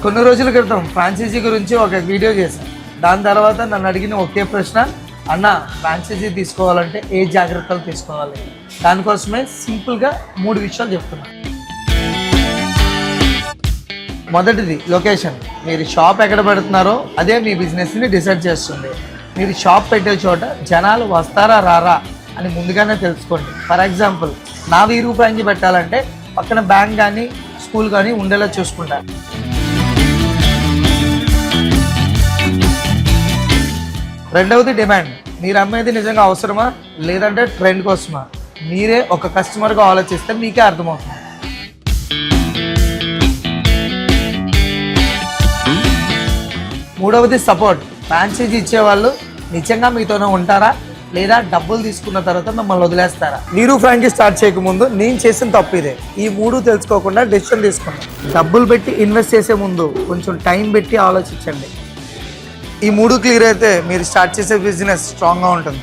కొన్ని రోజుల క్రితం ఫ్రాంచైజీ గురించి ఒక వీడియో చేశాను. దాని తర్వాత నన్ను అడిగిన ఒకే ప్రశ్న, అన్న ఫ్రాంచైజీ తీసుకోవాలంటే ఏ జాగ్రత్తలు తీసుకోవాలి? దానికోసమే సింపుల్గా 3 విషయాలు చెప్తున్నాను. మొదటిది లొకేషన్. మీరు షాప్ ఎక్కడ పెడుతున్నారో అదే మీ బిజినెస్ని డిసైడ్ చేస్తుంది. మీరు షాప్ పెట్టే చోట జనాలు వస్తారా రారా అని ముందుగానే తెలుసుకోండి. ఫర్ ఎగ్జాంపుల్, నా వీరు ఫ్రాంచైజీ పెట్టాలంటే పక్కన బ్యాంక్ కానీ స్కూల్ కానీ ఉండేలా చూసుకుంటాను. రెండవది డిమాండ్. మీరు అమ్మేది నిజంగా అవసరమా లేదంటే ట్రెండ్ కోసమా? మీరే ఒక కస్టమర్గా ఆలోచిస్తే మీకే అర్థమవుతుంది. మూడవది సపోర్ట్. ఫ్రాంచైజీ ఇచ్చేవాళ్ళు నిజంగా మీతోనే ఉంటారా లేదా డబ్బులు తీసుకున్న తర్వాత మిమ్మల్ని వదిలేస్తారా? మీరు ఫ్రాంచైజీ స్టార్ట్ చేయకముందు నేను చేసిన తప్పు ఇదే. ఈ 3 తెలుసుకోకుండా డెసిషన్ తీసుకున్నాను. డబ్బులు పెట్టి ఇన్వెస్ట్ చేసే ముందు కొంచెం టైం పెట్టి ఆలోచించండి. ఈ 3 క్లియర్ అయితే మీరు స్టార్ట్ చేసే బిజినెస్ స్ట్రాంగ్గా ఉంటుంది.